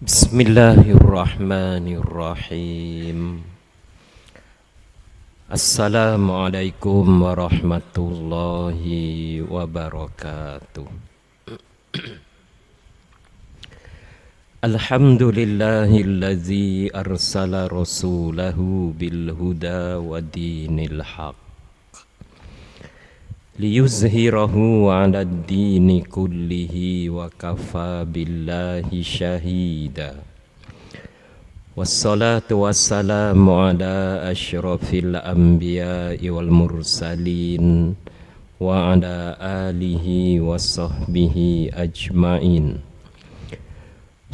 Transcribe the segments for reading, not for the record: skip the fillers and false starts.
Bismillahirrahmanirrahim. Assalamualaikum warahmatullahi wabarakatuh. Alhamdulillahillazi arsala rasulahu bil huda wa dinil haq liyuzhirahu 'alad dini kullihi wa kafa billahi syahida. Wassalatu wassalamu ala asyrafil anbiya'i wal mursalin wa ala alihi wa sahbihi ajma'in.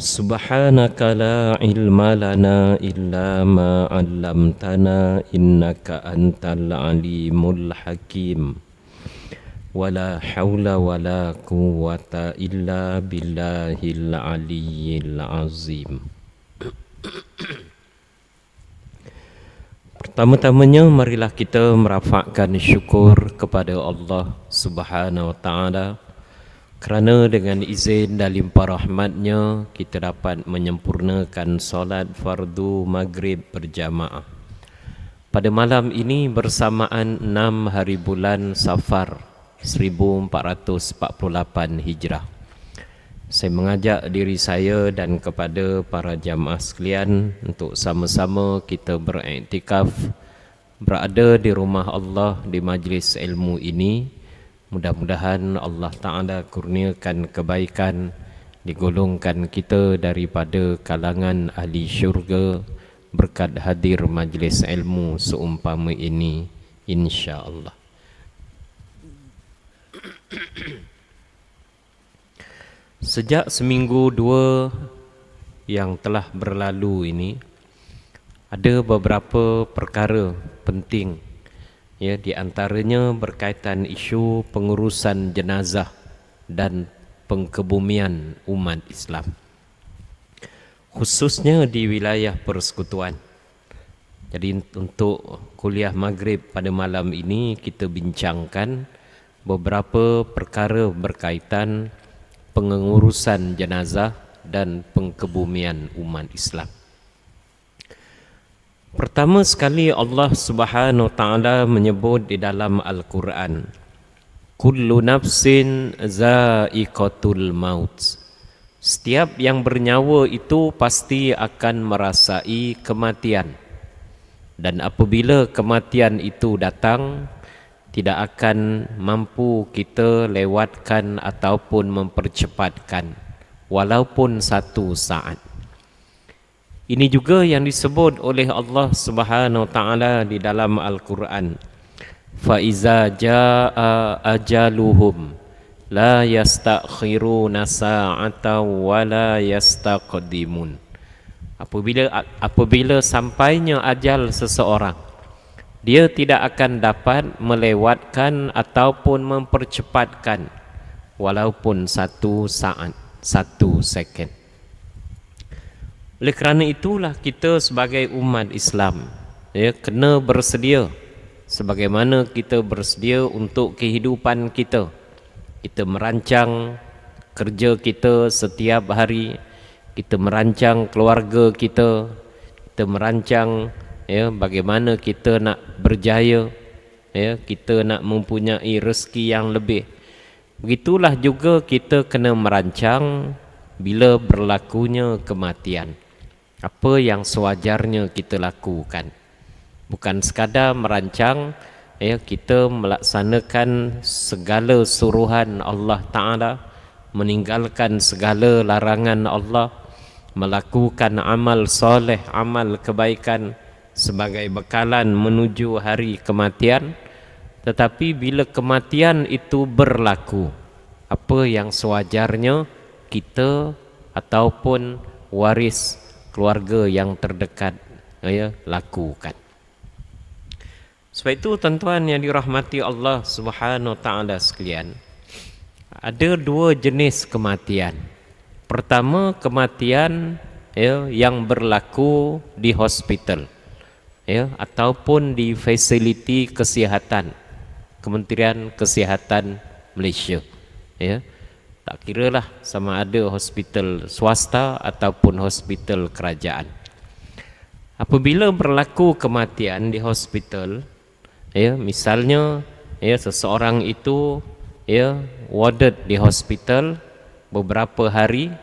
Subhanaka la ilma lana illa ma 'allamtana innaka antal alimul hakim. Wala haula wala quwwata illa billahil aliyyil azim. Pertama-tamanya marilah kita merafakkan syukur kepada Allah Subhanahu wa taala kerana dengan izin dan limpah rahmatnya kita dapat menyempurnakan solat fardu maghrib berjamaah pada malam ini bersamaan 6 hari bulan Safar 1448 Hijrah. Saya mengajak diri saya dan kepada para jamaah sekalian untuk sama-sama kita beriktikaf berada di rumah Allah di majlis ilmu ini. Mudah-mudahan Allah Ta'ala kurniakan kebaikan, digolongkan kita daripada kalangan ahli syurga berkat hadir majlis ilmu seumpama ini, insya-Allah. Sejak seminggu dua yang telah berlalu ini, ada beberapa perkara penting, ya, di antaranya berkaitan isu pengurusan jenazah dan pengkebumian umat Islam, khususnya di wilayah persekutuan. Jadi untuk kuliah maghrib pada malam ini kita bincangkan beberapa perkara berkaitan pengurusan jenazah dan pengkebumian umat Islam. Pertama sekali Allah Subhanahu wa taala menyebut di dalam Al-Quran, kullu nafsin za'iqatul maut. Setiap yang bernyawa itu pasti akan merasai kematian. Dan apabila kematian itu datang, tidak akan mampu kita lewatkan ataupun mempercepatkan walaupun satu saat. Ini juga yang disebut oleh Allah Subhanahu wa taala di dalam Al-Quran, fa iza jaa ajaluhum la yastakhiruna sa'atan wa la yastaqdimun. Apabila sampainya ajal seseorang, dia tidak akan dapat melewatkan ataupun mempercepatkan walaupun satu saat, satu second. Oleh kerana itulah kita sebagai umat Islam, ya, kena bersedia sebagaimana kita bersedia untuk kehidupan kita. Kita merancang kerja kita setiap hari, kita merancang keluarga kita, kita merancang, ya, bagaimana kita nak berjaya, ya, kita nak mempunyai rezeki yang lebih. Begitulah juga kita kena merancang bila berlakunya kematian, apa yang sewajarnya kita lakukan. Bukan sekadar merancang, ya, kita melaksanakan segala suruhan Allah Ta'ala, meninggalkan segala larangan Allah, melakukan amal soleh, amal kebaikan sebagai bekalan menuju hari kematian. Tetapi bila kematian itu berlaku, apa yang sewajarnya kita ataupun waris keluarga yang terdekat, ya, lakukan. Sebab itu tuan-tuan yang dirahmati Allah Subhanahu wa taala sekalian, ada dua jenis kematian. Pertama, kematian, ya, yang berlaku di hospital, ya, ataupun di fasiliti kesihatan Kementerian Kesihatan Malaysia, ya. Tak kiralah sama ada hospital swasta ataupun hospital kerajaan. Apabila berlaku kematian di hospital, misalnya seseorang itu warded di hospital beberapa hari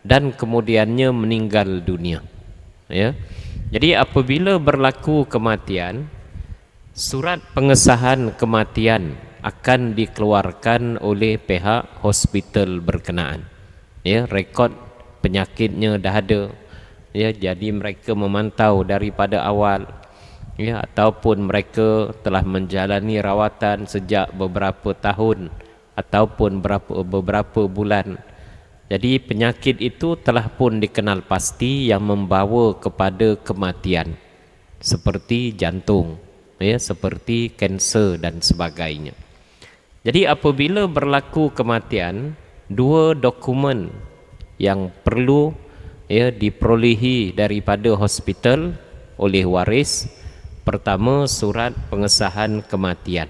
dan kemudiannya meninggal dunia. Jadi apabila berlaku kematian, surat pengesahan kematian akan dikeluarkan oleh pihak hospital berkenaan. Rekod penyakitnya dah ada. Jadi mereka memantau daripada awal, ataupun mereka telah menjalani rawatan sejak beberapa tahun ataupun beberapa bulan. Jadi penyakit itu telah pun dikenal pasti yang membawa kepada kematian, seperti jantung, seperti kanser dan sebagainya. Jadi apabila berlaku kematian, dua dokumen yang perlu diperolehi daripada hospital oleh waris. Pertama, surat pengesahan kematian,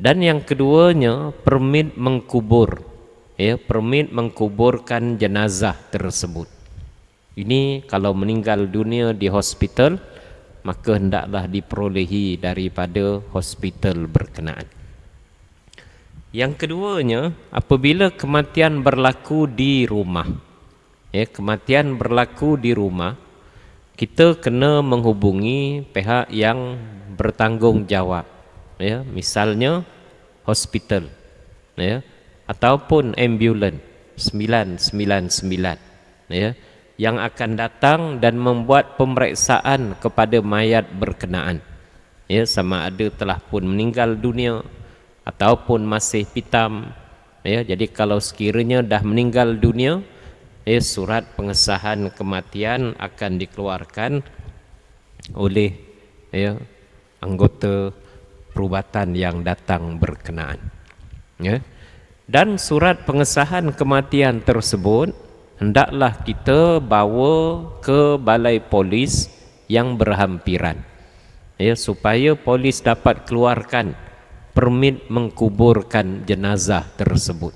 dan yang keduanya permit mengkubur, permit mengkuburkan jenazah tersebut. Ini kalau meninggal dunia di hospital, maka hendaklah diperolehi daripada hospital berkenaan. Yang keduanya, apabila kematian berlaku di rumah, kematian berlaku di rumah, kita kena menghubungi pihak yang bertanggungjawab, misalnya hospital, ataupun ambulan 999, yang akan datang dan membuat pemeriksaan kepada mayat berkenaan, sama ada telah pun meninggal dunia ataupun masih pitam. Jadi kalau sekiranya dah meninggal dunia, surat pengesahan kematian akan dikeluarkan oleh anggota perubatan yang datang berkenaan. Dan surat pengesahan kematian tersebut hendaklah kita bawa ke balai polis yang berhampiran, supaya polis dapat keluarkan permit mengkuburkan jenazah tersebut.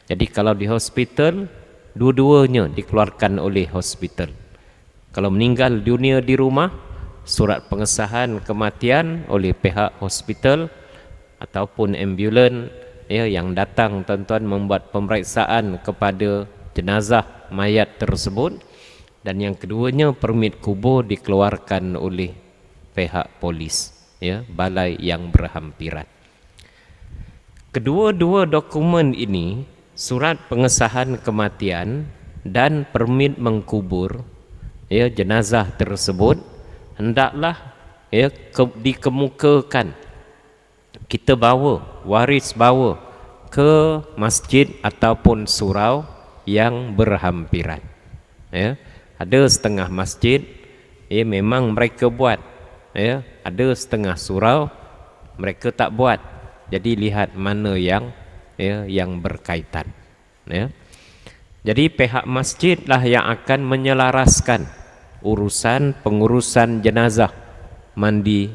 Jadi kalau di hospital, dua-duanya dikeluarkan oleh hospital. Kalau meninggal dunia di rumah, surat pengesahan kematian oleh pihak hospital ataupun ambulan yang datang tuan-tuan membuat pemeriksaan kepada jenazah mayat tersebut. Dan yang keduanya, permit kubur dikeluarkan oleh pihak polis, balai yang berhampiran. Kedua-dua dokumen ini, surat pengesahan kematian dan permit mengkubur jenazah tersebut, hendaklah dikemukakan, kita bawa, waris bawa ke masjid ataupun surau yang berhampiran. Ada setengah masjid memang mereka buat, ada setengah surau mereka tak buat. Jadi lihat mana yang berkaitan. Jadi pihak masjid lah yang akan menyelaraskan urusan pengurusan jenazah, mandi,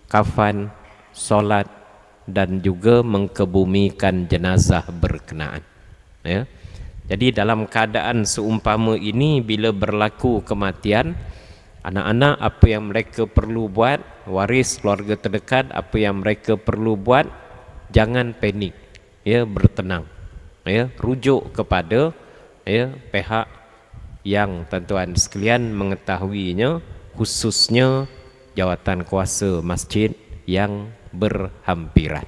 kafan, solat, dan juga mengkebumikan jenazah berkenaan. Jadi dalam keadaan seumpama ini, bila berlaku kematian, anak-anak apa yang mereka perlu buat, waris keluarga terdekat apa yang mereka perlu buat, jangan panik, bertenang, rujuk kepada pihak yang tuan-tuan sekalian mengetahuinya, khususnya jawatan kuasa masjid yang berhampiran.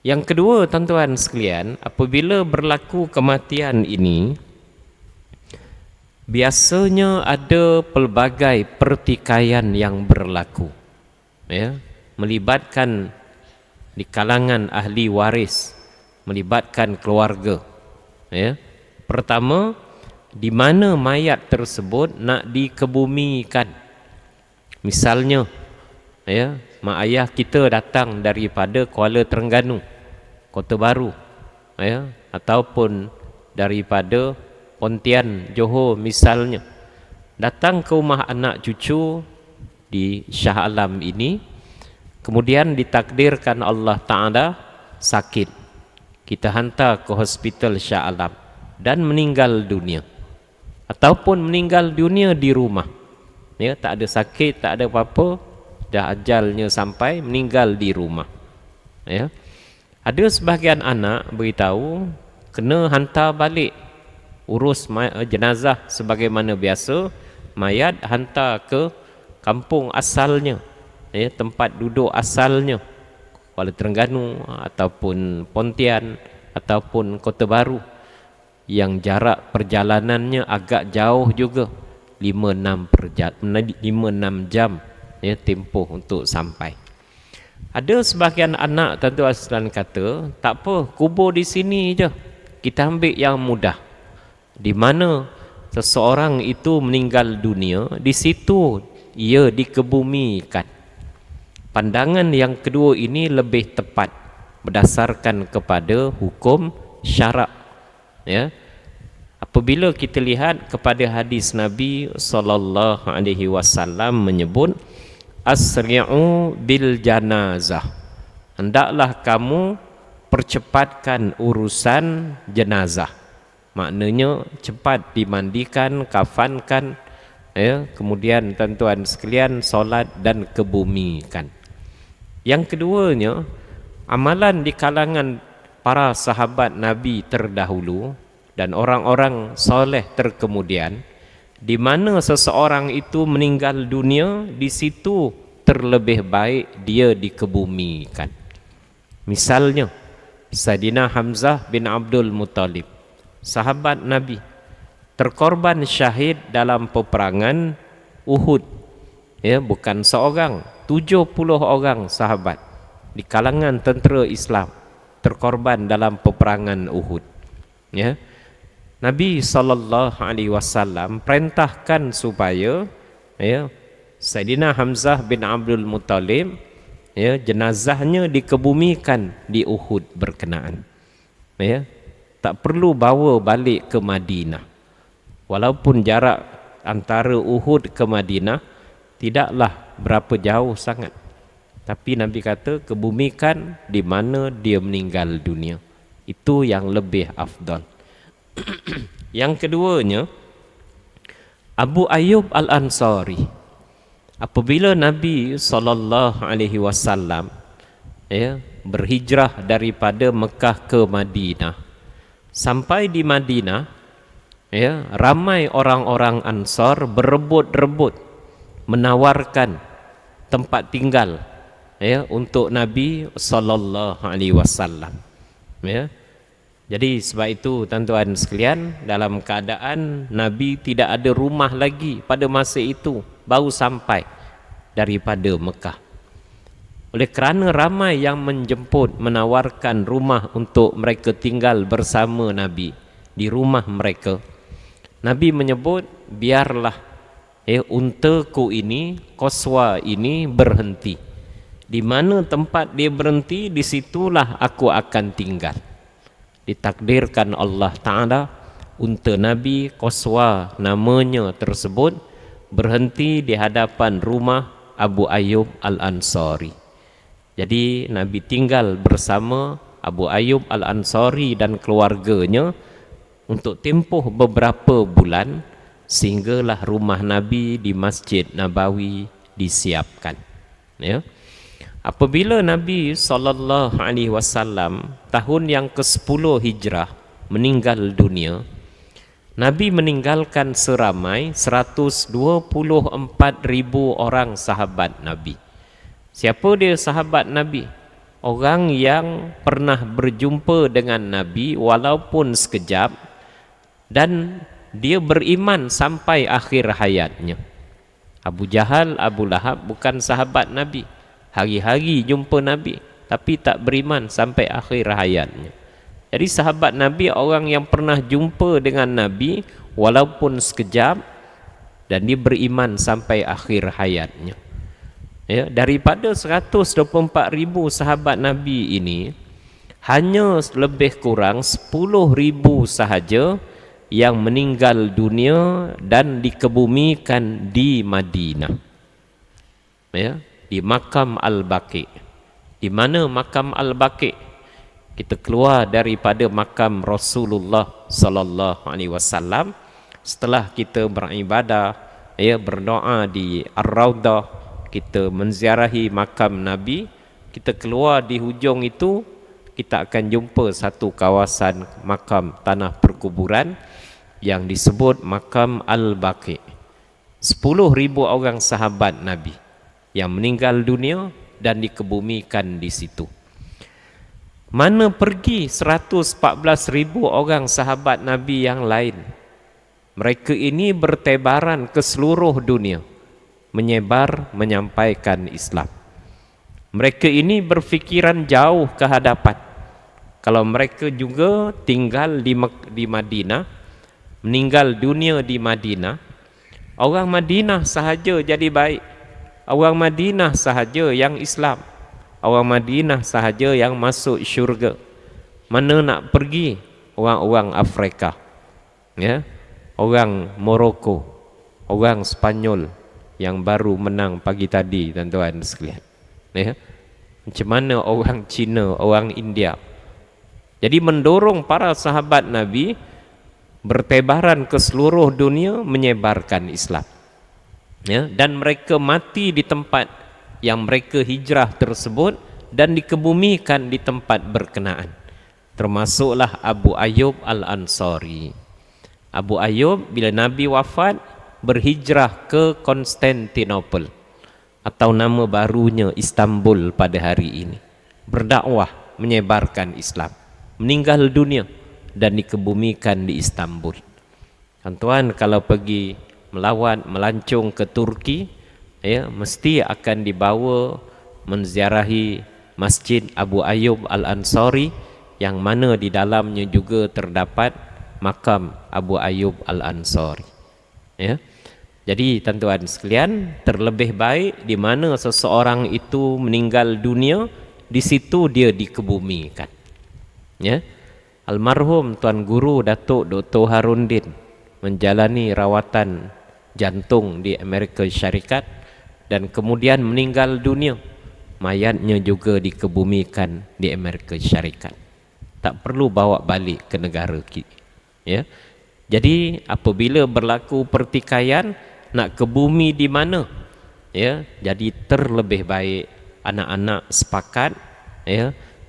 Yang kedua, tuan-tuan sekalian, apabila berlaku kematian ini, biasanya ada pelbagai pertikaian yang berlaku, melibatkan di kalangan ahli waris, melibatkan keluarga. Pertama, di mana mayat tersebut nak dikebumikan. Misalnya, mak ayah kita datang daripada Kuala Terengganu, Kota Baru, ataupun daripada Pontian, Johor misalnya, datang ke rumah anak cucu di Shah Alam ini, kemudian ditakdirkan Allah Ta'ala sakit, kita hantar ke hospital Shah Alam dan meninggal dunia, ataupun meninggal dunia di rumah, ya, tak ada sakit, tak ada apa-apa, dah ajalnya sampai, meninggal di rumah, ya. Ada sebahagian anak beritahu kena hantar balik, urus jenazah sebagaimana biasa, mayat hantar ke kampung asalnya, ya, tempat duduk asalnya, Kuala Terengganu ataupun Pontian ataupun Kota Baru, yang jarak perjalanannya agak jauh juga, 5-6 jam, ya, tempoh untuk sampai. Ada sebahagian anak tuan-tuan sekalian kata, tak apa, kubur di sini je, kita ambil yang mudah. Di mana seseorang itu meninggal dunia, di situ ia dikebumikan. Pandangan yang kedua ini lebih tepat berdasarkan kepada hukum syarak, ya. Apabila kita lihat kepada hadis Nabi SAW menyebut, asri'u bil janazah, hendaklah kamu percepatkan urusan jenazah. Maknanya cepat dimandikan, kafankan, ya, kemudian tuan-tuan sekalian solat dan kebumikan. Yang keduanya, amalan di kalangan para sahabat Nabi terdahulu dan orang-orang soleh terkemudian, di mana seseorang itu meninggal dunia, di situ terlebih baik dia dikebumikan. Misalnya Sayyidina Hamzah bin Abdul Muttalib, sahabat Nabi, terkorban syahid dalam peperangan Uhud, ya, bukan seorang, 70 orang sahabat di kalangan tentera Islam terkorban dalam peperangan Uhud, ya. Nabi SAW perintahkan supaya, ya, Sayyidina Hamzah bin Abdul Muttalib, ya, jenazahnya dikebumikan di Uhud berkenaan, ya. Tak perlu bawa balik ke Madinah. Walaupun jarak antara Uhud ke Madinah tidaklah berapa jauh sangat, tapi Nabi kata kebumikan di mana dia meninggal dunia. Itu yang lebih afdal. Yang keduanya, Abu Ayyub Al-Ansari, apabila Nabi SAW, ya, berhijrah daripada Mekah ke Madinah, sampai di Madinah, ya, ramai orang-orang Ansar berebut-rebut menawarkan tempat tinggal, ya, untuk Nabi SAW, ya. Jadi sebab itu tuan-tuan sekalian, dalam keadaan Nabi tidak ada rumah lagi pada masa itu, baru sampai daripada Mekah. Oleh kerana ramai yang menjemput, menawarkan rumah untuk mereka tinggal bersama Nabi di rumah mereka, Nabi menyebut, biarlah, ya, untaku ini, Qaswa ini berhenti. Di mana tempat dia berhenti, di situlah aku akan tinggal. Ditakdirkan Allah Ta'ala, unta Nabi Qaswa namanya tersebut berhenti di hadapan rumah Abu Ayyub Al-Ansari. Jadi Nabi tinggal bersama Abu Ayyub Al-Ansari dan keluarganya untuk tempoh beberapa bulan, sehinggalah rumah Nabi di Masjid Nabawi disiapkan, ya. Apabila Nabi SAW tahun yang ke-10 Hijrah meninggal dunia, Nabi meninggalkan seramai 124,000 orang sahabat Nabi. Siapa dia sahabat Nabi? Orang yang pernah berjumpa dengan Nabi walaupun sekejap, dan dia beriman sampai akhir hayatnya. Abu Jahal, Abu Lahab bukan sahabat Nabi, hari-hari jumpa Nabi tapi tak beriman sampai akhir hayatnya. Jadi sahabat Nabi orang yang pernah jumpa dengan Nabi walaupun sekejap, dan dia beriman sampai akhir hayatnya, ya. Daripada 124,000 sahabat Nabi ini, hanya lebih kurang 10,000 sahaja yang meninggal dunia dan dikebumikan di Madinah, ya, di makam Al-Baqi. Di mana makam Al-Baqi? kita keluar daripada makam Rasulullah sallallahu alaihi wasallam, setelah kita beribadah, berdoa di Ar-Raudah, kita menziarahi makam Nabi, kita keluar di hujung itu, kita akan jumpa satu kawasan makam tanah perkuburan yang disebut makam Al-Baqi. 10,000 orang sahabat Nabi yang meninggal dunia dan dikebumikan di situ. Mana pergi 114,000 orang sahabat Nabi yang lain? Mereka ini bertebaran ke seluruh dunia, menyebar, menyampaikan Islam. Mereka ini berfikiran jauh ke hadapan. Kalau mereka juga tinggal di Madinah, meninggal dunia di Madinah, orang Madinah sahaja jadi baik. Orang Madinah sahaja yang Islam. Orang Madinah sahaja yang masuk syurga. Mana nak pergi orang-orang Afrika, orang Morocco, orang Spanyol yang baru menang pagi tadi, tuan-tuan sekalian. Macam mana orang Cina, orang India. Jadi mendorong para sahabat Nabi bertebaran ke seluruh dunia menyebarkan Islam. Dan mereka mati di tempat yang mereka hijrah tersebut dan dikebumikan di tempat berkenaan. Termasuklah Abu Ayyub Al-Ansari. Abu Ayyub bila Nabi wafat berhijrah ke Konstantinopel, atau nama barunya Istanbul pada hari ini. Berdakwah, menyebarkan Islam. Meninggal dunia dan dikebumikan di Istanbul. Tuan-tuan kalau pergi melawat, melancong ke Turki, mesti akan dibawa menziarahi Masjid Abu Ayyub Al-Ansari, yang mana di dalamnya juga terdapat makam Abu Ayyub Al-Ansari. Jadi tuan-tuan sekalian, terlebih baik di mana seseorang itu meninggal dunia, di situ dia dikebumikan. Almarhum Tuan Guru Datuk Dr. Harundin menjalani rawatan jantung di Amerika Syarikat dan kemudian meninggal dunia. Mayatnya juga dikebumikan di Amerika Syarikat. Tak perlu bawa balik ke negara kita. Jadi apabila berlaku pertikaian, nak ke bumi di mana? Jadi terlebih baik anak-anak sepakat,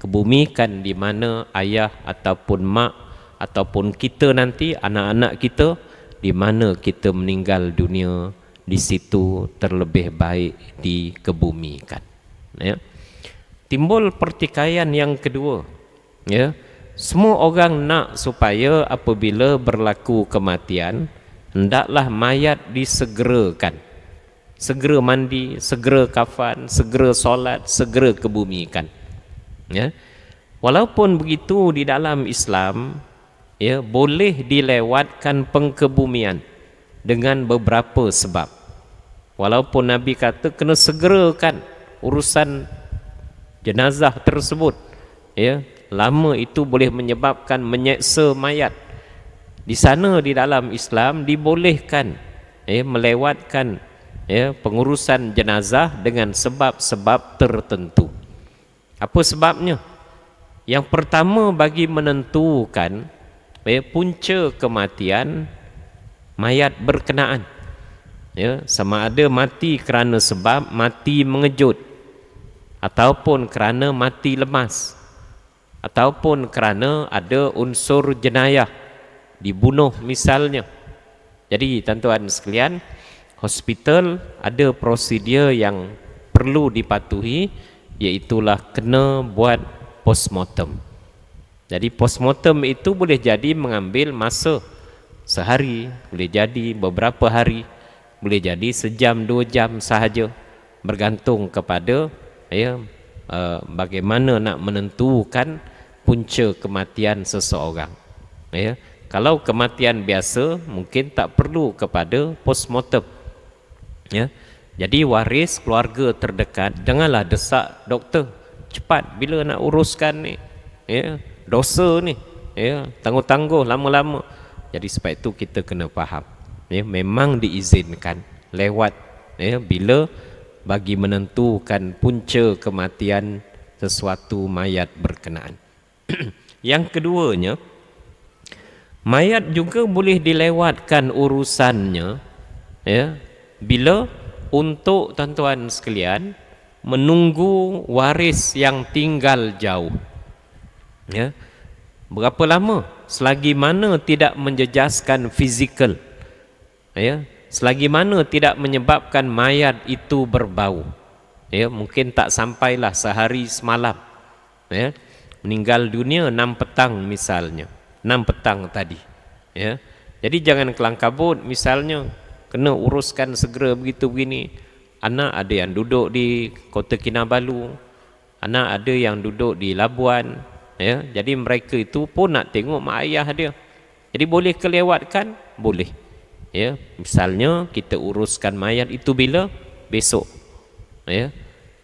kebumikan di mana ayah ataupun mak ataupun kita nanti anak-anak kita, di mana kita meninggal dunia, di situ terlebih baik dikebumikan. Timbul pertikaian yang kedua. Semua orang nak supaya apabila berlaku kematian, hendaklah mayat disegerakan, segera mandi, segera kafan, segera solat, segera kebumikan. Walaupun begitu, di dalam Islam boleh dilewatkan pengkebumian dengan beberapa sebab. Walaupun Nabi kata kena segerakan urusan jenazah tersebut, lama itu boleh menyebabkan menyeksa mayat. Di sana di dalam Islam dibolehkan melewatkan pengurusan jenazah dengan sebab-sebab tertentu. Apa sebabnya? Yang pertama, bagi menentukan punca kematian mayat berkenaan. Sama ada mati kerana sebab mati mengejut, ataupun kerana mati lemas, ataupun kerana ada unsur jenayah, dibunuh misalnya. Jadi tuan-tuan sekalian, hospital ada prosedur yang perlu dipatuhi, iaitulah kena buat postmortem. Jadi postmortem itu boleh jadi mengambil masa sehari, boleh jadi beberapa hari, boleh jadi sejam 2 jam sahaja, bergantung kepada bagaimana nak menentukan punca kematian seseorang. Kalau kematian biasa mungkin tak perlu kepada postmortem. Jadi waris keluarga terdekat janganlah desak doktor, cepat bila nak uruskan ni, dosa ni, tangguh-tangguh lama-lama. Jadi sebab itu kita kena faham, memang diizinkan lewat bila bagi menentukan punca kematian sesuatu mayat berkenaan. Yang keduanya, mayat juga boleh dilewatkan urusannya, ya, bila untuk tuan-tuan sekalian menunggu waris yang tinggal jauh. Ya. Berapa lama? Selagi mana tidak menjejaskan fizikal. Ya, selagi mana tidak menyebabkan mayat itu berbau. Ya, mungkin tak sampailah sehari semalam. Ya, meninggal dunia 6 petang misalnya. 6 petang tadi. Ya. Jadi jangan kelang kabut misalnya kena uruskan segera begitu begini. Anak ada yang duduk di Kota Kinabalu, anak ada yang duduk di Labuan, ya. Jadi mereka itu pun nak tengok mak ayah dia. Jadi boleh kelewatkan? Boleh. Ya, misalnya kita uruskan mayat itu bila? Besok. Ya.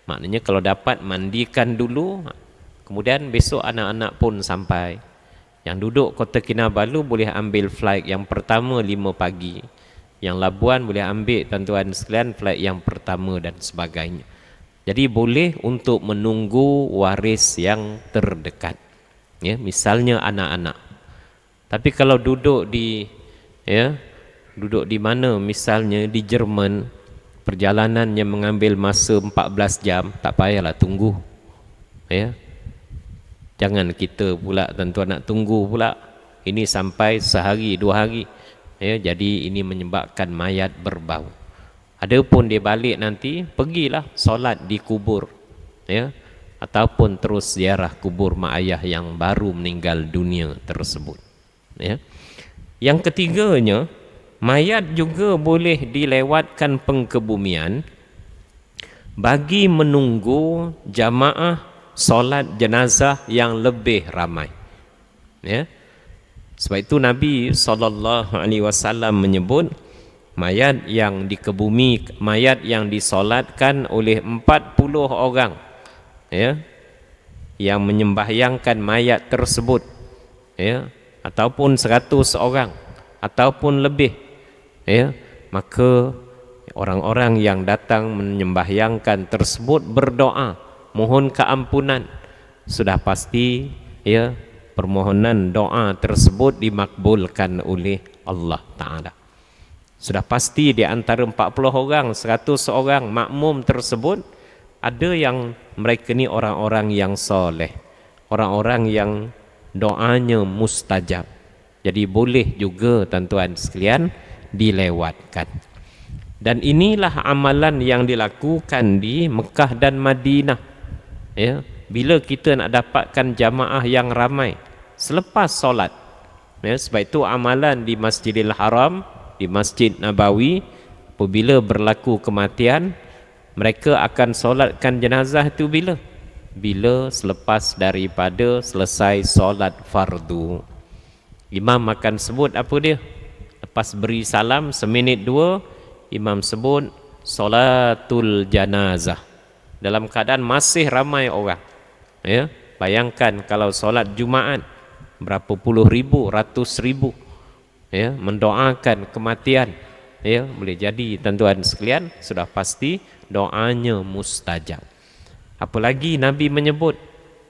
Maknanya kalau dapat mandikan dulu, kemudian besok anak-anak pun sampai. Yang duduk Kota Kinabalu boleh ambil flight yang pertama 5 pagi. Yang Labuan boleh ambil tuan-tuan sekalian flight yang pertama dan sebagainya. Jadi boleh untuk menunggu waris yang terdekat. Ya, misalnya anak-anak. Tapi kalau duduk di, ya, duduk di mana misalnya di Jerman, perjalanannya mengambil masa 14 jam, tak payahlah tunggu. Ya. Jangan kita pula tuan-tuan nak tunggu pula. Ini sampai sehari 2 hari. Ya, jadi ini menyebabkan mayat berbau. Adapun dia balik nanti, pergilah solat di kubur, ya, ataupun terus ziarah kubur mak ayah yang baru meninggal dunia tersebut. Ya. Yang ketiganya, mayat juga boleh dilewatkan pengkebumian bagi menunggu jamaah solat jenazah yang lebih ramai. Ya. Sebab itu Nabi SAW menyebut mayat yang dikebumi, mayat yang disolatkan oleh 40 orang, ya, yang menyembahyangkan mayat tersebut, ya, ataupun 100 orang ataupun lebih, ya, maka orang-orang yang datang menyembahyangkan tersebut berdoa mohon keampunan, sudah pasti, ya, permohonan doa tersebut dimakbulkan oleh Allah Ta'ala. Sudah pasti di antara 40 orang, 100 orang makmum tersebut, ada yang mereka ni orang-orang yang soleh, orang-orang yang doanya mustajab. Jadi boleh juga tuan-tuan sekalian dilewatkan. Dan inilah amalan yang dilakukan di Mekah dan Madinah. Ya, bila kita nak dapatkan jamaah yang ramai selepas solat. Ya, sebab itu amalan di Masjidil Haram, di Masjid Nabawi, apabila berlaku kematian, mereka akan solatkan jenazah itu bila? Bila selepas daripada selesai solat fardu. Imam akan sebut apa dia? Lepas beri salam seminit 2, imam sebut solatul janazah. Dalam keadaan masih ramai orang. Ya, bayangkan kalau solat Jumaat, berapa puluh ribu, ratus ribu, ya, mendoakan kematian. Ya, boleh jadi tuan-tuan sekalian sudah pasti doanya mustajab. Apalagi Nabi menyebut,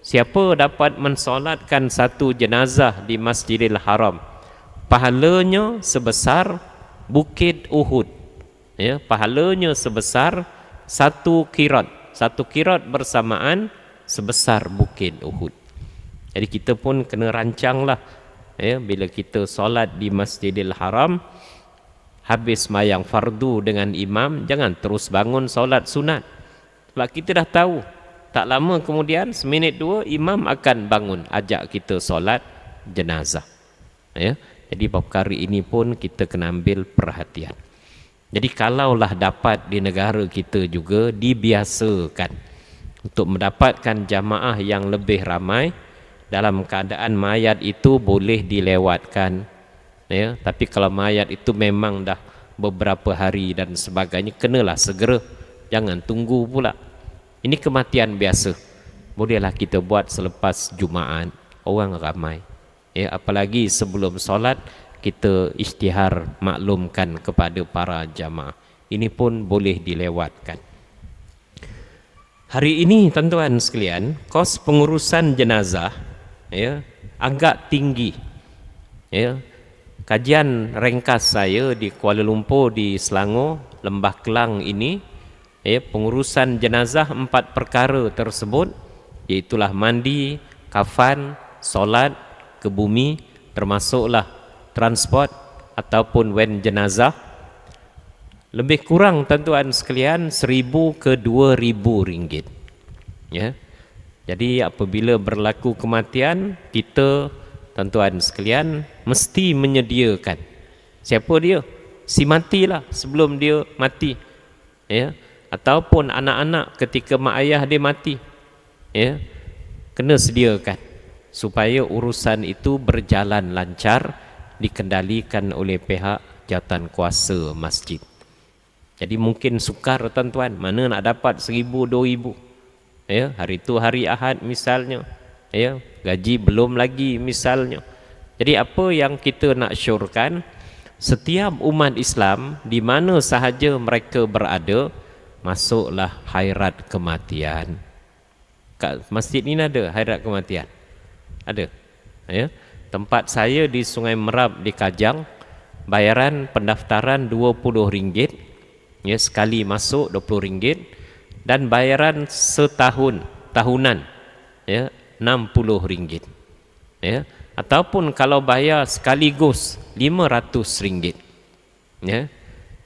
siapa dapat mensolatkan satu jenazah di Masjidil Haram, pahalanya sebesar bukit Uhud. Ya, pahalanya sebesar 1 kirat. 1 kirat bersamaan sebesar bukit Uhud. Jadi kita pun kena rancanglah, ya, bila kita solat di Masjidil Haram, habis sembahyang fardu dengan imam, jangan terus bangun solat sunat. Sebab kita dah tahu, tak lama kemudian seminit 2 imam akan bangun ajak kita solat jenazah. Ya, jadi perkara ini pun kita kena ambil perhatian. Jadi kalaulah dapat di negara kita juga dibiasakan untuk mendapatkan jamaah yang lebih ramai, dalam keadaan mayat itu boleh dilewatkan, ya. Tapi kalau mayat itu memang dah beberapa hari dan sebagainya, kenalah segera, jangan tunggu pula. Ini kematian biasa, bolehlah kita buat selepas Jumaat, orang ramai, ya. Apalagi sebelum solat kita isytihar maklumkan kepada para jamaah, ini pun boleh dilewatkan. Hari ini tuan-tuan sekalian, kos pengurusan jenazah ya, agak tinggi. Ya, kajian ringkas saya di Kuala Lumpur, di Selangor, Lembah Kelang ini, ya, pengurusan jenazah 4 perkara tersebut, iaitulah mandi, kafan, solat, ke bumi, termasuklah transport ataupun wen jenazah, lebih kurang tuan-tuan sekalian 1,000 ke 2,000 ringgit. Ya. Jadi apabila berlaku kematian, kita tuan-tuan sekalian mesti menyediakan. Siapa dia? Si matilah sebelum dia mati. Ya. Ataupun anak-anak ketika mak ayah dia mati. Ya. Kena sediakan supaya urusan itu berjalan lancar, dikendalikan oleh pihak jawatan kuasa masjid. Jadi mungkin sukar tuan-tuan, mana nak dapat 1,000, 2,000. Ya, hari itu hari Ahad misalnya, ya, gaji belum lagi misalnya. Jadi apa yang kita nak syorkan, setiap umat Islam di mana sahaja mereka berada, masuklah khairat kematian. Kat masjid ni ada khairat kematian? Ada. Ya. Tempat saya di Sungai Merab di Kajang, bayaran pendaftaran RM20. Ya, sekali masuk RM20, dan bayaran setahun, tahunan, ya, RM60. Ya. Ataupun kalau bayar sekaligus RM500. Ya.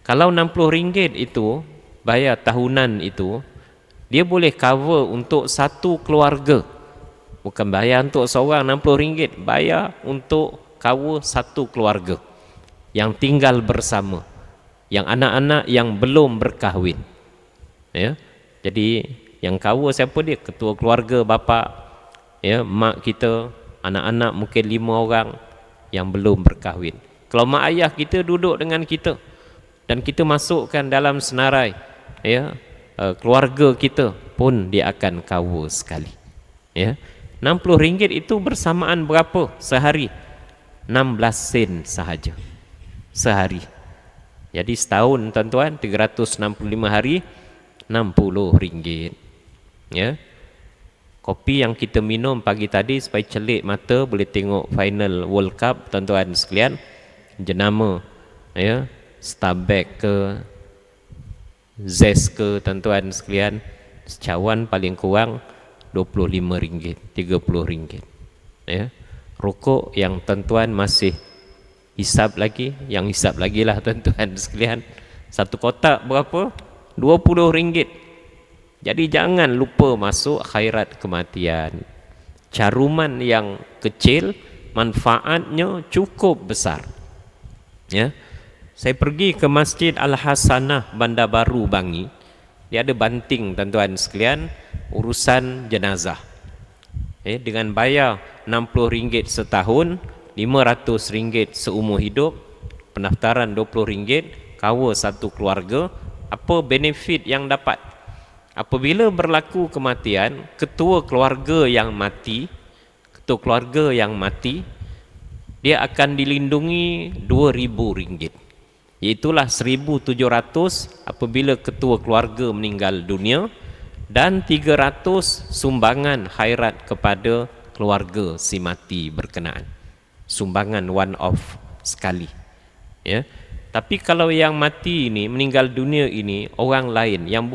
Kalau RM60 itu bayar tahunan itu, dia boleh cover untuk satu keluarga. Bukan bayar untuk seorang RM60, bayar untuk cover satu keluarga yang tinggal bersama, yang anak-anak yang belum berkahwin. Ya. Jadi yang cover siapa dia? Ketua keluarga, bapa, ya, mak kita, anak-anak mungkin 5 orang yang belum berkahwin. Kalau mak ayah kita duduk dengan kita dan kita masukkan dalam senarai, ya, keluarga kita pun dia akan cover sekali. Ya. RM60 itu bersamaan berapa sehari? 16 sen sahaja sehari. Jadi setahun tuan-tuan, 365 hari, RM60. Ya. Kopi yang kita minum pagi tadi supaya celik mata boleh tengok final World Cup tuan-tuan sekalian, jenama, ya, Starbucks ke Zest ke tuan-tuan sekalian, secawan paling kurang RM25, RM30. Ya. Rokok yang tuan-tuan masih hisap lagi, yang hisap lagi lah tuan-tuan sekalian, satu kotak berapa? RM20. Jadi jangan lupa masuk khairat kematian. Caruman yang kecil, manfaatnya cukup besar. Ya. Saya pergi ke Masjid Al-Hasanah Bandar Baru Bangi. Dia ada banting tuan-tuan sekalian, urusan jenazah. Dengan bayar RM60 setahun, RM500 seumur hidup, pendaftaran RM20, cover satu keluarga. Apa benefit yang dapat? Apabila berlaku kematian, ketua keluarga yang mati, dia akan dilindungi RM2,000. Iaitulah RM1,700 apabila ketua keluarga meninggal dunia, dan RM300 sumbangan khairat kepada keluarga si mati berkenaan. Sumbangan one off sekali. Ya. Tapi kalau yang mati ini, meninggal dunia ini, orang lain yang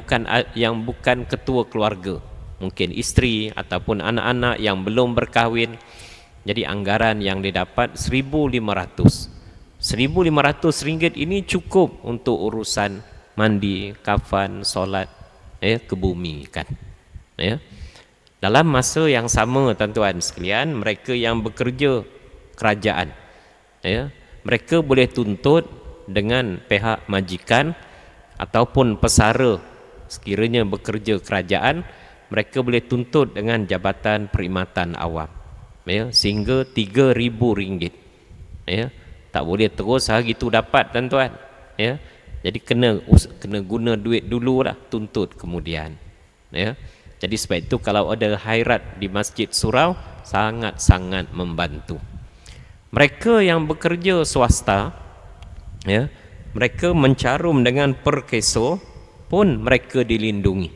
bukan ketua keluarga, mungkin isteri ataupun anak-anak yang belum berkahwin, jadi anggaran yang didapat RM1,500. RM1,500 ini cukup untuk urusan mandi, kafan, solat, ke bumi kan. Ya. Dalam masa yang sama tuan-tuan sekalian, mereka yang bekerja kerajaan, ya, mereka boleh tuntut dengan pihak majikan ataupun pesara. Sekiranya bekerja kerajaan, mereka boleh tuntut dengan Jabatan Perkhidmatan Awam, ya, sehingga RM3,000. Ya. Tak boleh terus hari itu dapat tuan-tuan. Ya. Jadi kena guna duit dululah, tuntut kemudian. Ya. Jadi sebab itu kalau ada khairat di Masjid Surau, sangat-sangat membantu. Mereka yang bekerja swasta, ya, mereka mencarum dengan perkeso pun mereka dilindungi,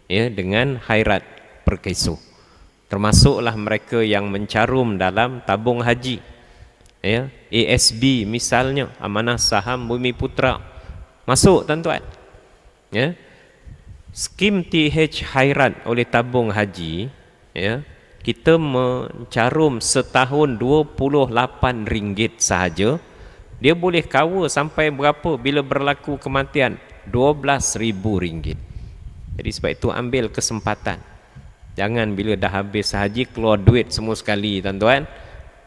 ya, dengan khairat perkeso. Termasuklah mereka yang mencarum dalam tabung haji, ya, ASB misalnya, Amanah Saham Bumi Putra, masuk tuan-tuan, ya. Skim TH Khairat oleh tabung haji, ya, kita mencarum setahun RM28 sahaja, dia boleh cover sampai berapa bila berlaku kematian? RM12,000. Jadi sebab itu ambil kesempatan. Jangan bila dah habis haji keluar duit semua sekali tuan-tuan.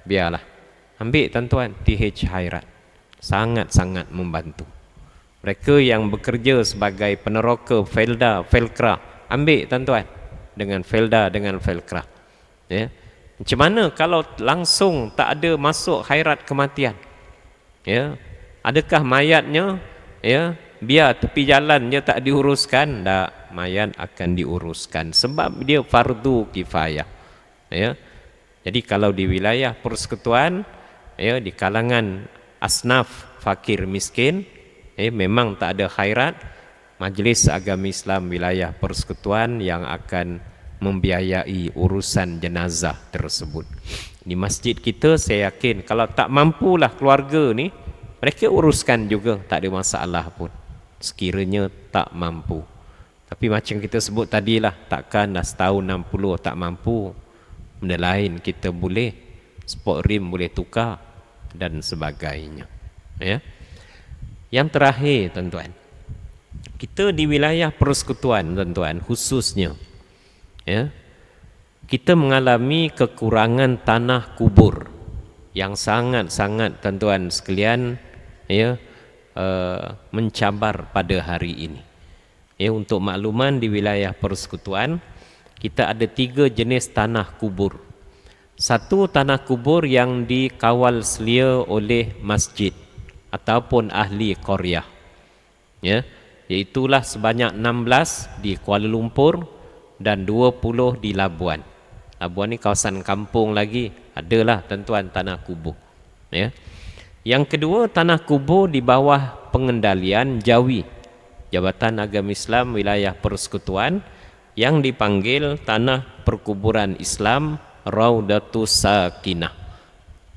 Biarlah. Ambil tuan-tuan TH Khairat. Sangat-sangat membantu. Mereka yang bekerja sebagai peneroka Felda, Felkra, ambil tuan-tuan dengan Felda, dengan Felkra. Ya. Macam mana kalau langsung tak ada masuk khairat kematian? Ya. Adakah mayatnya, ya, biar tepi jalan je tak diuruskan? Tak, mayat akan diuruskan sebab dia fardu kifayah, ya. Jadi kalau di wilayah persekutuan, ya, di kalangan asnaf fakir miskin, memang tak ada khairat, Majlis Agama Islam wilayah persekutuan yang akan membiayai urusan jenazah tersebut. Di masjid kita saya yakin kalau tak mampulah keluarga ni, mereka uruskan juga, tak ada masalah pun sekiranya tak mampu. Tapi macam kita sebut tadilah, takkan dah setahun 60 tak mampu, benda lain kita boleh, sport rim boleh tukar dan sebagainya, ya. Yang terakhir tuan-tuan, kita di wilayah persekutuan tuan-tuan khususnya, ya, kita mengalami kekurangan tanah kubur yang sangat-sangat tuan-tuan sekalian, ya, mencabar pada hari ini. Ya, untuk makluman di wilayah persekutuan kita ada 3 jenis tanah kubur. Satu, tanah kubur yang dikawal selia oleh masjid ataupun ahli qaryah, ya, iaitulah sebanyak 16 di Kuala Lumpur dan 20 di Labuan. Labuan ni kawasan kampung lagi, adalah tuan-tuan tanah kubur, ya. Yang kedua, tanah kubur di bawah pengendalian Jawi, Jabatan Agama Islam Wilayah Persekutuan, yang dipanggil Tanah Perkuburan Islam Raudatus Sakinah,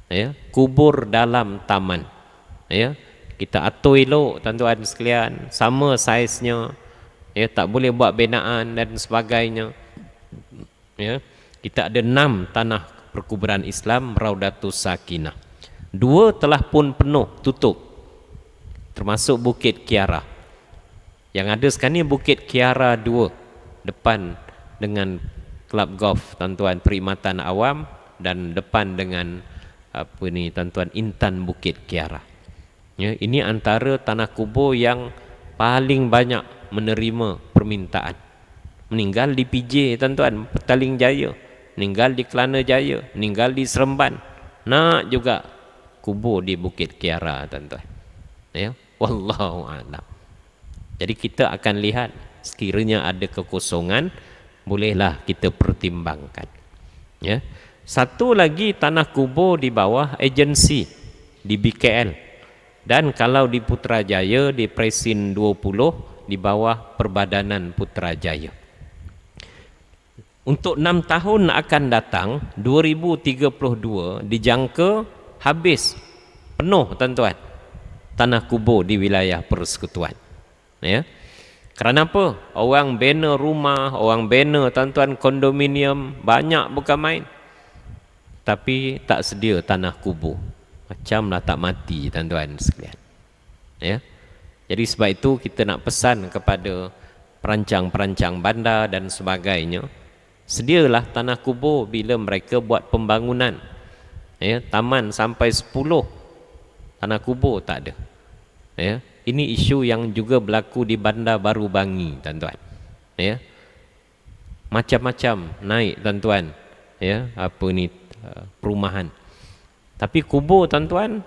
ya, kubur dalam taman, ya. Kita atur elok tuan-tuan sekalian, sama saiznya, ya, tak boleh buat binaan dan sebagainya, ya. Kita ada 6 tanah perkuburan Islam Raudatus Sakinah. 2 telah pun penuh, tutup, termasuk Bukit Kiara. Yang ada sekarang ni Bukit Kiara 2, depan dengan klub golf tuan-tuan Perkhidmatan Awam, dan depan dengan apa ni tuan-tuan Intan Bukit Kiara. Ya, ini antara tanah kubur yang paling banyak menerima permintaan. Meninggal di PJ tuan-tuan, Petaling Jaya, meninggal di Kelana Jaya, meninggal di Seremban, nak juga kubur di Bukit Kiara tuan-tuan, ya. Wallahu a'lam. Jadi kita akan lihat sekiranya ada kekosongan, bolehlah kita pertimbangkan, ya. Satu lagi tanah kubur di bawah agensi di BKL, dan kalau di Putrajaya di Presin 20 di bawah Perbadanan Putrajaya. Untuk 6 tahun akan datang 2032 dijangka habis penuh tuan-tuan tanah kubur di wilayah persekutuan, ya. Kerana apa? Orang bina rumah, orang bina tuan-tuan kondominium banyak, bukan main, tapi tak sedia tanah kubur. Macamlah tak mati tuan-tuan sekalian, ya. Jadi sebab itu kita nak pesan kepada perancang-perancang bandar dan sebagainya, sedialah tanah kubur bila mereka buat pembangunan, ya. Taman sampai 10 tanah kubur tak ada, ya. Ini isu yang juga berlaku di Bandar Baru Bangi tuan-tuan, ya. Macam-macam naik tuan-tuan, ya, apa ni perumahan, tapi kubur tuan-tuan,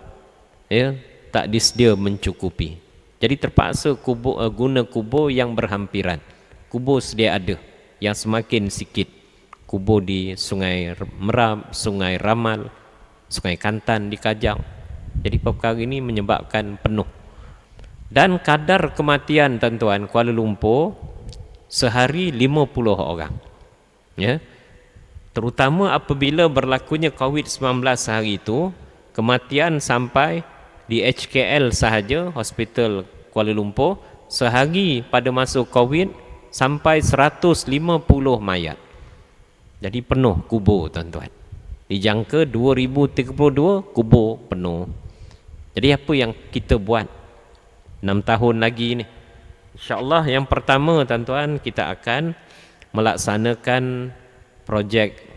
ya, tak disedia mencukupi. Jadi terpaksa kubur, guna kubur yang berhampiran. Kubur sedia ada yang semakin sikit, kubur di Sungai Meram, Sungai Ramal, Sungai Kantan di Kajang. Jadi perkara ini menyebabkan penuh. Dan kadar kematian tuan-tuan Kuala Lumpur sehari 50 orang, ya. Terutama apabila berlakunya COVID-19 hari itu, kematian sampai di HKL sahaja, Hospital Kuala Lumpur, sehari pada masa COVID sampai 150 mayat. Jadi penuh kubur tuan-tuan. Dijangka 2032 kubur penuh. Jadi apa yang kita buat 6 tahun lagi ni? InsyaAllah yang pertama tuan-tuan, kita akan melaksanakan projek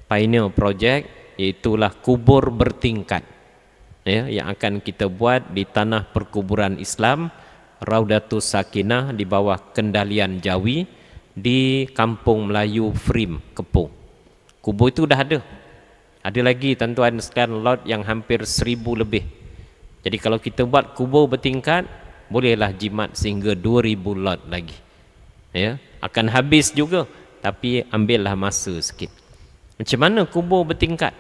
Pioneer Project, iaitulah kubur bertingkat, ya, yang akan kita buat di tanah perkuburan Islam Raudatus Sakinah di bawah kendalian Jawi di Kampung Melayu Frim, Kepung. Kubur itu dah ada. Ada lagi tuan-tuan sekalian lot yang hampir 1000 lebih. Jadi kalau kita buat kubur bertingkat, bolehlah jimat sehingga 2000 lot lagi. Ya, akan habis juga, tapi ambillah masa sikit. Macam mana kubur bertingkat?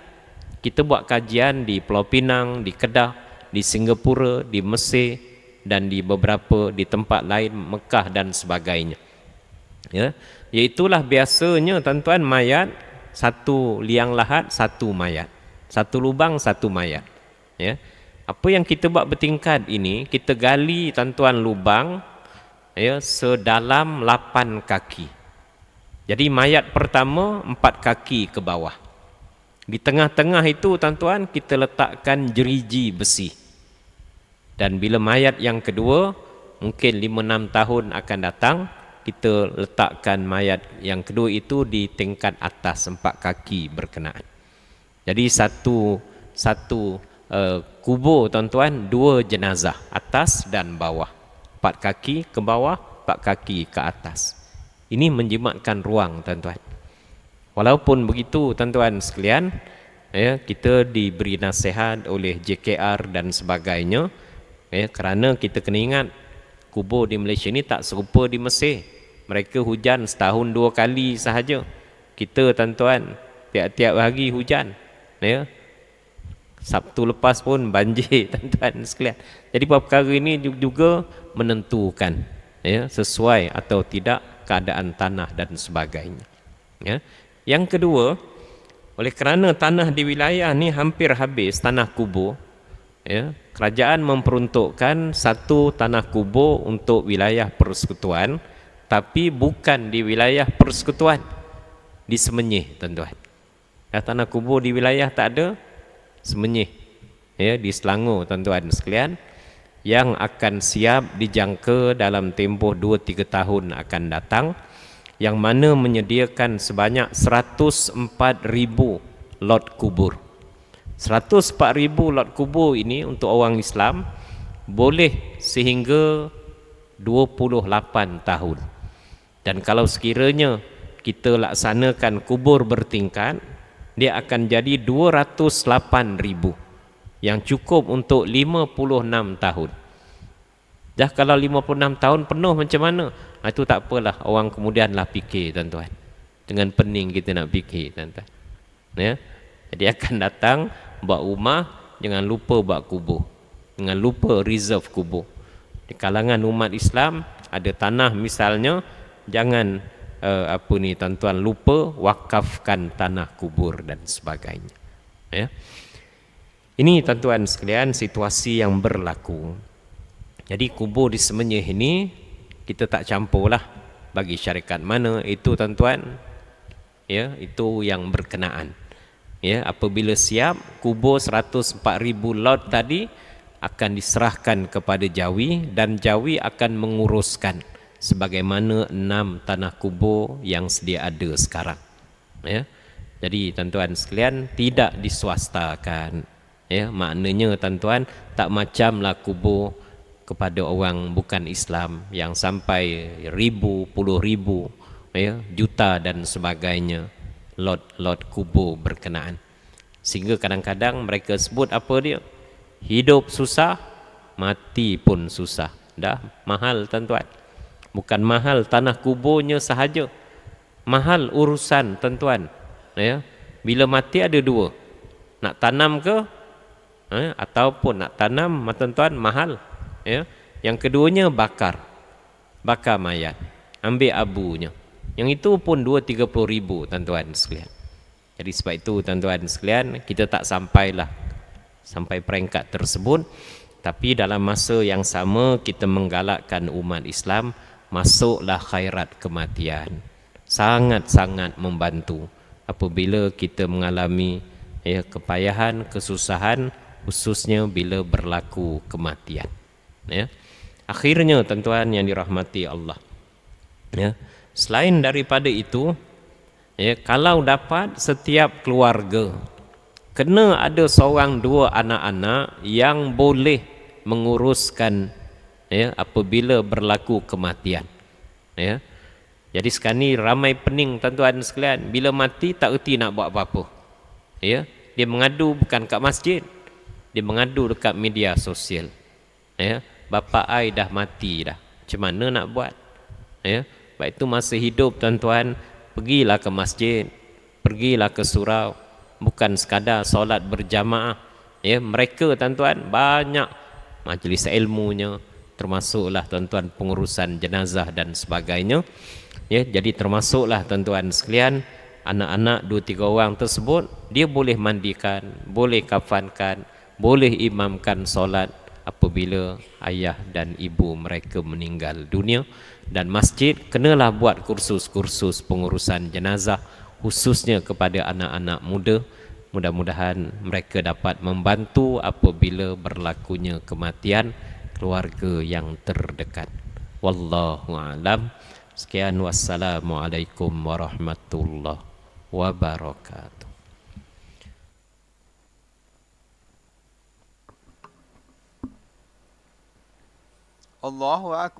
Kita buat kajian di Pulau Pinang, di Kedah, di Singapura, di Mesir dan di beberapa di tempat lain, Mekah dan sebagainya. Ya, iaitulah biasanya tuan-tuan mayat satu liang lahat, satu mayat. Satu lubang, satu mayat. Ya. Apa yang kita buat bertingkat ini, kita gali tuan-tuan lubang, ya, sedalam 8 kaki. Jadi mayat pertama 4 kaki ke bawah. Di tengah-tengah itu tuan-tuan kita letakkan jeriji besi. Dan bila mayat yang kedua, mungkin 5-6 tahun akan datang, kita letakkan mayat yang kedua itu di tingkat atas 4 kaki berkenaan. Jadi satu kubur tuan-tuan, 2 jenazah, atas dan bawah. 4 kaki ke bawah, 4 kaki ke atas. Ini menjimatkan ruang tuan-tuan. Walaupun begitu tuan-tuan sekalian, ya, kita diberi nasihat oleh JKR dan sebagainya, ya, kerana kita kena ingat kubur di Malaysia ni tak serupa di Mesir. Mereka hujan setahun 2 kali sahaja. Kita tuan-tuan tiap-tiap hari hujan, ya. Sabtu lepas pun banjir tuan-tuan sekalian. Jadi perkara ini juga menentukan, ya, sesuai atau tidak keadaan tanah dan sebagainya. Ya. Yang kedua, oleh kerana tanah di wilayah ni hampir habis tanah kubur, ya, kerajaan memperuntukkan satu tanah kubur untuk wilayah persekutuan, tapi bukan di wilayah persekutuan, di Semenyih tuan-tuan. Tanah kubur di wilayah tak ada, Semenyih, ya, di Selangor tuan-tuan sekalian, yang akan siap dijangka dalam tempoh 2-3 tahun akan datang, yang mana menyediakan sebanyak 104,000 lot kubur. 104,000 lot kubur ini untuk orang Islam boleh sehingga 28 tahun. Dan kalau sekiranya kita laksanakan kubur bertingkat, dia akan jadi 208,000 yang cukup untuk 56 tahun. Dah kalau 56 tahun penuh macam mana? Itu tak apalah, orang kemudianlah fikir tuan-tuan. Dengan pening kita nak fikir tuan-tuan. Ya. Jadi akan datang buat rumah, jangan lupa buat kubur. Jangan lupa reserve kubur. Di kalangan umat Islam ada tanah misalnya, jangan tuan-tuan lupa wakafkan tanah kubur dan sebagainya. Ya. Ini tuan-tuan sekalian situasi yang berlaku. Jadi kubur di Semenyih ini kita tak campurlah bagi syarikat mana itu tuan-tuan. Ya, itu yang berkenaan. Ya, apabila siap kubur 104,000 lot tadi akan diserahkan kepada Jawi, dan Jawi akan menguruskan sebagaimana 6 tanah kubur yang sedia ada sekarang. Ya. Jadi tuan-tuan sekalian tidak diswastakan. Ya, maknanya tuan-tuan tak macamlah kubur kepada orang bukan Islam yang sampai 1,000, 10,000, ya, juta dan sebagainya lot kubur berkenaan. Sehingga kadang-kadang mereka sebut apa dia? Hidup susah, mati pun susah. Dah mahal tuan-tuan. Bukan mahal tanah kuburnya sahaja, mahal urusan tuan-tuan. Ya, bila mati ada 2, nak tanam ke? Ataupun nak tanam tuan-tuan mahal, ya. Yang keduanya bakar mayat, ambil abunya, yang itu pun 2-30 ribu tuan-tuan sekalian. Jadi sebab itu tuan-tuan sekalian, kita tak sampailah sampai peringkat tersebut, tapi dalam masa yang sama kita menggalakkan umat Islam masuklah khairat kematian. Sangat-sangat membantu apabila kita mengalami kepayahan, kesusahan, khususnya bila berlaku kematian. Akhirnya tuan-tuan yang dirahmati Allah, selain daripada itu, kalau dapat setiap keluarga kena ada seorang dua anak-anak yang boleh menguruskan apabila berlaku kematian. Jadi sekarang ni ramai pening tuan-tuan sekalian, bila mati tak erti nak buat apa-apa. Dia mengadu bukan kat masjid, dia mengadu dekat media sosial. Bapa ai dah mati dah, macam mana nak buat? Sebab itu masa hidup tuan-tuan, pergilah ke masjid, pergilah ke surau, bukan sekadar solat berjamaah. Mereka tuan-tuan banyak majlis ilmunya, termasuklah tuan-tuan pengurusan jenazah dan sebagainya. Jadi termasuklah tuan-tuan sekalian, anak-anak 2-3 orang tersebut, dia boleh mandikan, boleh kafankan, boleh imamkan solat apabila ayah dan ibu mereka meninggal dunia. Dan masjid kenalah buat kursus-kursus pengurusan jenazah khususnya kepada anak-anak muda. Mudah-mudahan mereka dapat membantu apabila berlakunya kematian keluarga yang terdekat. Wallahu a'lam. Sekian, wassalamualaikum warahmatullahi wabarakatuh. Allahu Akbar.